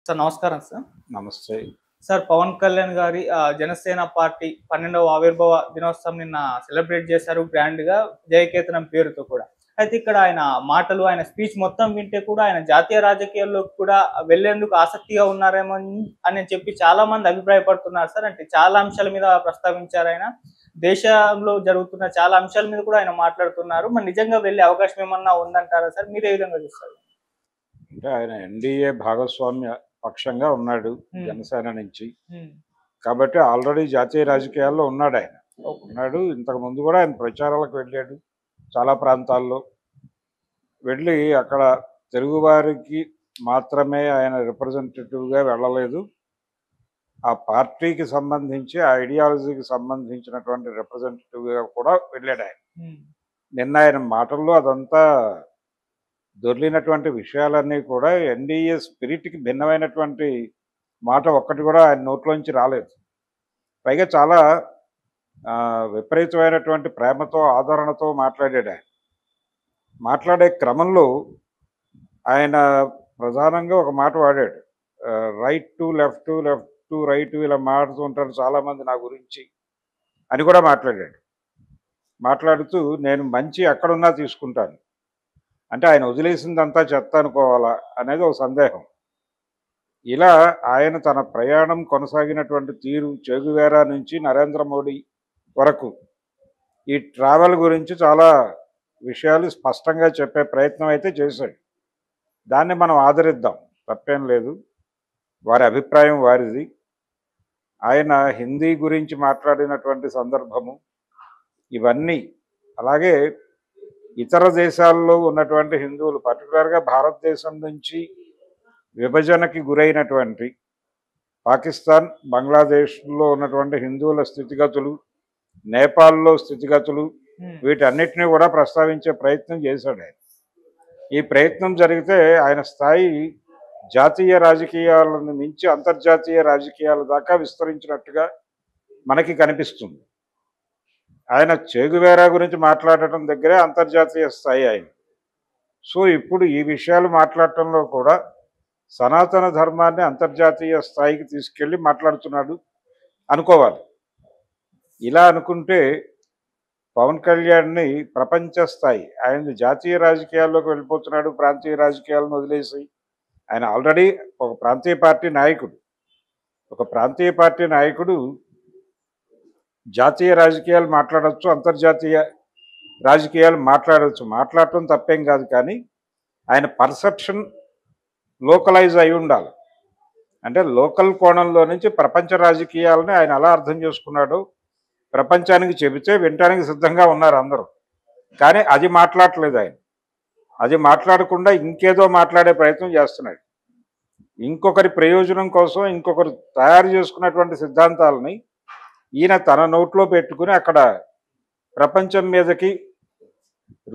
Sir నమస్కారం sir. నమస్తే. Sir Pawan Kalyan గారి జనసేన పార్టీ 12వ ఆవిర్భావ దినోత్సవం నిన్న సెలబ్రేట్ చేశారు గ్రాండ్‌గా జయకేతనం పేరుతో కూడా. అయితే ఇక్కడ ఆయన మాటలు, ఆయన స్పీచ్ మొత్తం వింటే కూడా ఆయన జాతీయ రాజకీయాల్లోకి కూడా వెళ్ళేందుకు ఆసక్తిగా ఉన్నారేమో అని చెప్పి చాలా మంది అభిప్రాయపడుతున్నారు సార్. అంటే చాలా అంశాల మీద ప్రస్తావించారు ఆయన. దేశంలో జరుగుతున్న చాలా అంశాల మీద కూడా ఆయన మాట్లాడుతున్నారు. మరి నిజంగా వెళ్ళే అవకాశం ఏమన్నా ఉందంటారా సార్? మీరు ఏ విధంగా చూస్తారు? అంటే ఆయన ఎన్‌డీఏ భాగస్వామ్య పక్షంగా ఉన్నాడు జనసేన నుంచి. కాబట్టి ఆల్రెడీ జాతీయ రాజకీయాల్లో ఉన్నాడాయన. ఉన్నాడు. ఇంతకుముందు కూడా ఆయన ప్రచారాలకు వెళ్ళాడు. చాలా ప్రాంతాల్లో వెళ్ళి అక్కడ తెలుగువారికి మాత్రమే ఆయన రిప్రజెంటేటివ్‌గా వెళ్ళలేదు. ఆ పార్టీకి సంబంధించి, ఆ ఐడియాలజీకి సంబంధించినటువంటి రిప్రజెంటేటివ్‌గా కూడా వెళ్ళాడాయన. నిన్న ఆయన మాటల్లో అదంతా దొర్లినటువంటి విషయాలన్నీ కూడా ఎన్డీఏ స్పిరిట్‌కి భిన్నమైనటువంటి మాట ఒక్కటి కూడా ఆయన నోట్లోంచి రాలేదు. పైగా చాలా విపరీతమైనటువంటి ప్రేమతో, ఆదరణతో మాట్లాడాడు ఆయన. మాట్లాడే క్రమంలో ఆయన ప్రధానంగా ఒక మాట వాడాడు. Right to left, left to right ఇలా మాట్లాడుతూ ఉంటారు చాలామంది నా గురించి అని కూడా మాట్లాడాడు. మాట్లాడుతూ నేను మంచి ఎక్కడున్నా తీసుకుంటాను. అంటే ఆయన వదిలేసిందంతా చెత్త అనుకోవాలా అనేది ఒక సందేహం. ఇలా ఆయన తన ప్రయాణం కొనసాగినటువంటి తీరు చెగువేరా నుంచి నరేంద్ర మోడీ వరకు ఈ ట్రావెల్ గురించి చాలా విషయాలు స్పష్టంగా చెప్పే ప్రయత్నం అయితే చేశాడు. దాన్ని మనం ఆదరిద్దాం, తప్పేం లేదు. వారి అభిప్రాయం వారిది. ఆయన హిందీ గురించి మాట్లాడినటువంటి సందర్భము ఇవన్నీ, అలాగే ఇతర దేశాల్లో ఉన్నటువంటి హిందువులు, పర్టికులర్గా భారతదేశం నుంచి విభజనకి గురైనటువంటి పాకిస్తాన్, బంగ్లాదేశ్లో ఉన్నటువంటి హిందువుల స్థితిగతులు, నేపాల్లో స్థితిగతులు, వీటన్నిటినీ కూడా ప్రస్తావించే ప్రయత్నం చేశాడు ఆయన. ఈ ప్రయత్నం జరిగితే ఆయన స్థాయి జాతీయ రాజకీయాలను మించి అంతర్జాతీయ రాజకీయాల దాకా విస్తరించినట్టుగా మనకి కనిపిస్తుంది. ఆయన చెగువేరా గురించి మాట్లాడటం దగ్గరే అంతర్జాతీయ స్థాయి ఆయన. సో ఇప్పుడు ఈ విషయాలు మాట్లాడటంలో కూడా సనాతన ధర్మాన్ని అంతర్జాతీయ స్థాయికి తీసుకెళ్ళి మాట్లాడుతున్నాడు అనుకోవాలి. ఇలా అనుకుంటే పవన్ కళ్యాణ్ని ప్రపంచ స్థాయి, ఆయన జాతీయ రాజకీయాల్లోకి వెళ్ళిపోతున్నాడు. ప్రాంతీయ రాజకీయాలను వదిలేసి ఆయన ఆల్రెడీ ఒక ప్రాంతీయ పార్టీ నాయకుడు. ఒక ప్రాంతీయ పార్టీ నాయకుడు జాతీయ రాజకీయాలు మాట్లాడవచ్చు, అంతర్జాతీయ రాజకీయాలు మాట్లాడవచ్చు. మాట్లాడటం తప్పేం కాదు, కానీ ఆయన పర్సెప్షన్ లోకలైజ్ అయి ఉండాలి. అంటే లోకల్ కోణంలో నుంచి ప్రపంచ రాజకీయాలని ఆయన ఎలా అర్థం చేసుకున్నాడో ప్రపంచానికి చెబితే వినటానికి సిద్ధంగా ఉన్నారు అందరూ. కానీ అది మాట్లాడట్లేదు ఆయన. అది మాట్లాడకుండా ఇంకేదో మాట్లాడే ప్రయత్నం చేస్తున్నాడు. ఇంకొకరి ప్రయోజనం కోసం ఇంకొకరు తయారు చేసుకున్నటువంటి సిద్ధాంతాలని ఈయన తన నోట్లో పెట్టుకుని అక్కడ ప్రపంచం మీదకి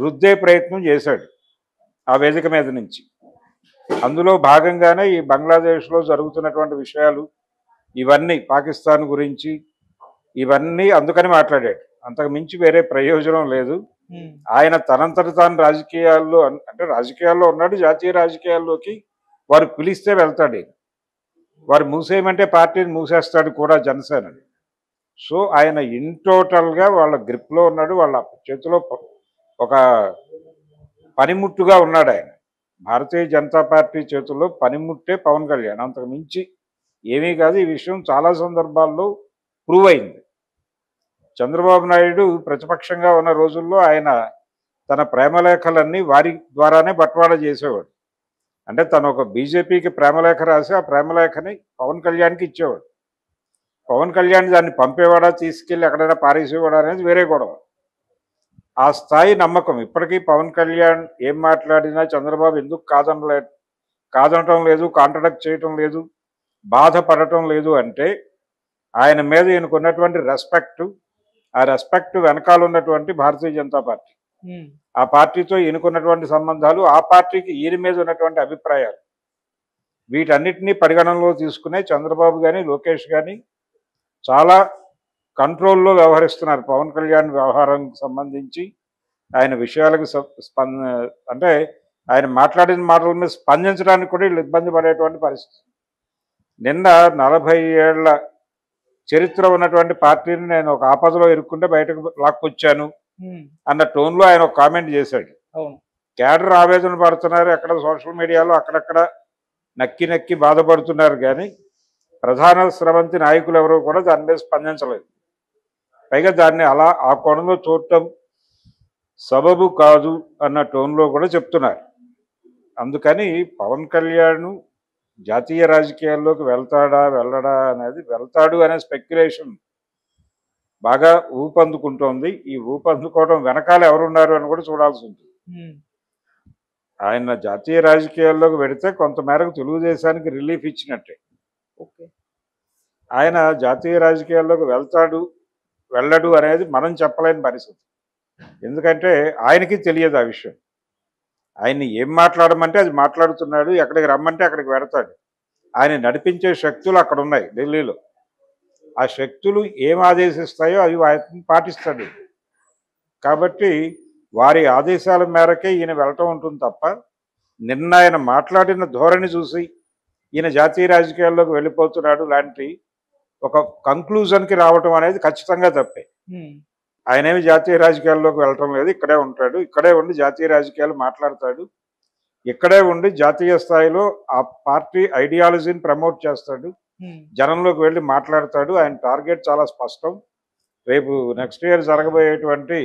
రుద్దే ప్రయత్నం చేశాడు ఆ వేదిక మీద నుంచి. అందులో భాగంగానే ఈ బంగ్లాదేశ్లో జరుగుతున్నటువంటి విషయాలు ఇవన్నీ, పాకిస్తాన్ గురించి ఇవన్నీ అందుకని మాట్లాడాడు. అంతకు మించి వేరే ప్రయోజనం లేదు. ఆయన తనంతట తాను రాజకీయాల్లో, అంటే రాజకీయాల్లో ఉన్నాడు, జాతీయ రాజకీయాల్లోకి వారు పిలిస్తే వెళ్తాడు. వారు మూసేయమంటే పార్టీని మూసేస్తాడు కూడా జనసేనని. సో ఆయన ఇన్ టోటల్గా వాళ్ళ గ్రిప్లో ఉన్నాడు. వాళ్ళ చేతిలో ఒక పనిముట్టుగా ఉన్నాడు ఆయన. భారతీయ జనతా పార్టీ చేతుల్లో పనిముట్టే పవన్ కళ్యాణ్, అంతకు మించి ఏమీ కాదు. ఈ విషయం చాలా సందర్భాల్లో ప్రూవ్ అయింది. చంద్రబాబు నాయుడు ప్రతిపక్షంగా ఉన్న రోజుల్లో ఆయన తన ప్రేమలేఖలన్నీ వారి ద్వారానే బట్వాడా చేసేవాడు. అంటే తను ఒక బీజేపీకి ప్రేమలేఖ రాసి ఆ ప్రేమలేఖని పవన్ కళ్యాణ్కి ఇచ్చేవాడు. పవన్ కళ్యాణ్ దాన్ని పంపేవాడా, తీసుకెళ్ళి ఎక్కడైనా పారేసేవాడా అనేది వేరే గొడవ. ఆ స్థాయి నమ్మకం ఇప్పటికీ పవన్ కళ్యాణ్ ఏం మాట్లాడినా చంద్రబాబు ఎందుకు కాదనటం లేదు, కాంట్రడక్ట్ చేయటం లేదు, బాధపడటం లేదు అంటే ఆయన మీద ఈయనకున్నటువంటి రెస్పెక్ట్, ఆ రెస్పెక్ట్ వెనకాల ఉన్నటువంటి భారతీయ జనతా పార్టీ, ఆ పార్టీతో ఈయనకున్నటువంటి సంబంధాలు, ఆ పార్టీకి ఈయన మీద ఉన్నటువంటి అభిప్రాయాలు, వీటన్నిటినీ పరిగణనలో తీసుకునే చంద్రబాబు కానీ లోకేష్ కానీ చాలా కంట్రోల్లో వ్యవహరిస్తున్నారు. పవన్ కళ్యాణ్ వ్యవహారానికి సంబంధించి ఆయన విషయాలకు అంటే ఆయన మాట్లాడిన మాటల మీద స్పందించడానికి కూడా వీళ్ళు ఇబ్బంది పడేటువంటి పరిస్థితి. నిన్న 40 ఏళ్ల చరిత్ర ఉన్నటువంటి పార్టీని నేను ఒక ఆపదలో ఇరుక్కుంటే బయటకు లాక్కొచ్చాను అన్న టోన్లో ఆయన ఒక కామెంట్ చేశాడు. అవును. క్యాడర్ ఆవేదన పడుతున్నారు, ఎక్కడ సోషల్ మీడియాలో అక్కడక్కడ నక్కి నక్కి బాధపడుతున్నారు, కానీ ప్రధాన స్రవంతి నాయకులు ఎవరూ కూడా దాని మీద స్పందించలేదు. పైగా దాన్ని అలా ఆ కోణంలో చూడటం సబబు కాదు అన్న టోన్లో కూడా చెప్తున్నారు. అందుకని పవన్ కళ్యాణ్ జాతీయ రాజకీయాల్లోకి వెళ్ళడా అనేది, వెళ్తాడు అనే స్పెక్యులేషన్ బాగా ఊపందుకుంటోంది. ఈ ఊపందుకోవడం వెనకాల ఎవరున్నారు అని కూడా చూడాల్సి ఉంటుంది. ఆయన జాతీయ రాజకీయాల్లోకి వెడితే కొంతమేరకు తెలుగుదేశానికి రిలీఫ్ ఇచ్చినట్టే. ఆయన జాతీయ రాజకీయాల్లోకి వెళ్ళడు అనేది మనం చెప్పలేని పరిస్థితి. ఎందుకంటే ఆయనకి తెలియదు ఆ విషయం. ఆయన్ని ఏం మాట్లాడమంటే అది మాట్లాడుతున్నాడు, ఎక్కడికి రమ్మంటే అక్కడికి వెడతాడు. ఆయన నడిపించే శక్తులు అక్కడ ఉన్నాయి ఢిల్లీలో. ఆ శక్తులు ఏం ఆదేశిస్తాయో అవి ఆయన పాటిస్తాడు. కాబట్టి వారి ఆదేశాల మేరకే ఈయన వెళ్ళటం ఉంటుంది తప్ప, నిన్న ఆయన మాట్లాడిన ధోరణి చూసి ఈయన జాతీయ రాజకీయాల్లోకి వెళ్ళిపోతున్నాడు లాంటి ఒక కంక్లూజన్కి రావటం అనేది ఖచ్చితంగా తప్పే. ఆయనేమి జాతీయ రాజకీయాల్లోకి వెళ్ళటం లేదు, ఇక్కడే ఉంటాడు, ఇక్కడే ఉండి జాతీయ రాజకీయాలు మాట్లాడతాడు, ఇక్కడే ఉండి జాతీయ స్థాయిలో ఆ పార్టీ ఐడియాలజీని ప్రమోట్ చేస్తాడు, జనంలోకి వెళ్ళి మాట్లాడతాడు. ఆయన టార్గెట్ చాలా స్పష్టం. రేపు నెక్స్ట్ ఇయర్ జరగబోయేటువంటి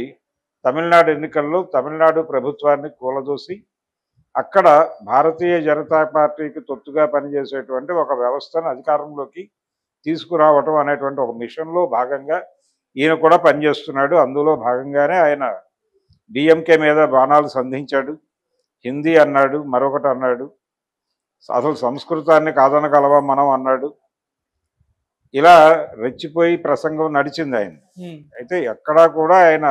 తమిళనాడు ఎన్నికల్లో తమిళనాడు ప్రభుత్వాన్ని కూలదోసి అక్కడ భారతీయ జనతా పార్టీకి తొత్తుగా పనిచేసేటువంటి ఒక వ్యవస్థను అధికారంలోకి తీసుకురావటం అనేటువంటి ఒక మిషన్లో భాగంగా ఈయన కూడా పనిచేస్తున్నాడు. అందులో భాగంగానే ఆయన డిఎంకే మీద బాణాలు సంధించాడు, హిందీ అన్నాడు, మరొకటి అన్నాడు, అసలు సంస్కృతాన్ని కాదనగలవా మనం అన్నాడు. ఇలా రెచ్చిపోయి ప్రసంగం నడిచింది ఆయన. అయితే ఎక్కడా కూడా ఆయన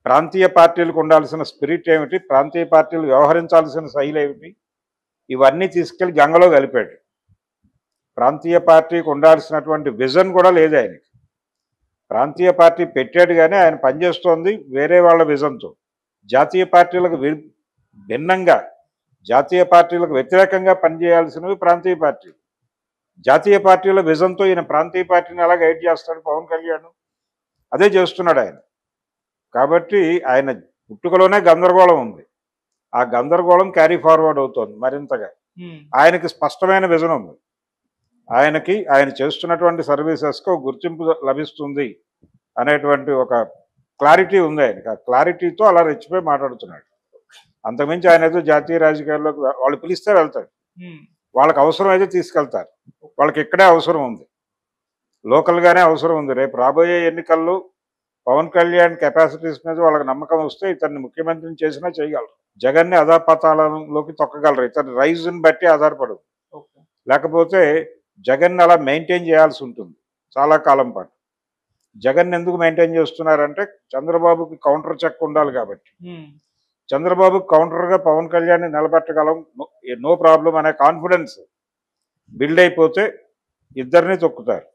ప్రాంతీయ పార్టీలకు ఉండాల్సిన స్పిరిట్ ఏమిటి, ప్రాంతీయ పార్టీలు వ్యవహరించాల్సిన శైలి ఏమిటి, ఇవన్నీ తీసుకెళ్లి గంగలో కలిపాడు. ప్రాంతీయ పార్టీకి ఉండాల్సినటువంటి విజన్ కూడా లేదు ఆయనకి. ప్రాంతీయ పార్టీ పెట్టాడు కానీ ఆయన పనిచేస్తోంది వేరే వాళ్ళ విజన్తో. జాతీయ పార్టీలకు భిన్నంగా, జాతీయ పార్టీలకు వ్యతిరేకంగా పనిచేయాల్సినవి ప్రాంతీయ పార్టీలు. జాతీయ పార్టీల విజన్తో ఈయన ప్రాంతీయ పార్టీని ఎలా గైడ్ చేస్తాడు పవన్ కళ్యాణ్? అదే చేస్తున్నాడు ఆయన. కాబట్టి ఆయన పుట్టుకలోనే గందరగోళం ఉంది. ఆ గందరగోళం క్యారీ ఫార్వర్డ్ అవుతోంది మరింతగా. ఆయనకి స్పష్టమైన విజన్ ఉంది. ఆయన చేస్తున్నటువంటి సర్వీసెస్కి ఒక గుర్తింపు లభిస్తుంది అనేటువంటి ఒక క్లారిటీ ఉంది ఆయనకి. ఆ క్లారిటీతో అలా రెచ్చిపోయి మాట్లాడుతున్నాడు. అంతకుమించి ఆయన ఏదో జాతీయ రాజకీయాల్లోకి వాళ్ళు పిలిస్తే వెళ్తాడు, వాళ్ళకి అవసరం అయితే తీసుకెళ్తారు. వాళ్ళకి ఇక్కడే అవసరం ఉంది, లోకల్గానే అవసరం ఉంది. రేపు రాబోయే ఎన్నికల్లో పవన్ కళ్యాణ్ కెపాసిటీస్ మీద వాళ్ళకి నమ్మకం వస్తే ఇతన్ని ముఖ్యమంత్రిని చేసినా చేయగలరు. జగన్ని అధాపతాళంలోకి తొక్కగలరు. ఇతని రైజ్ని బట్టి ఆధారపడదు. లేకపోతే జగన్ అలా మెయింటైన్ చేయాల్సి ఉంటుంది చాలా కాలం పాటు. జగన్ ఎందుకు మెయింటైన్ చేస్తున్నారంటే చంద్రబాబుకి కౌంటర్ చెక్ ఉండాలి కాబట్టి. చంద్రబాబుకి కౌంటర్గా పవన్ కళ్యాణ్ని నిలబెట్టగలం, నో ప్రాబ్లం అనే కాన్ఫిడెన్స్ బిల్డ్ అయిపోతే ఇద్దరిని తొక్కుతారు.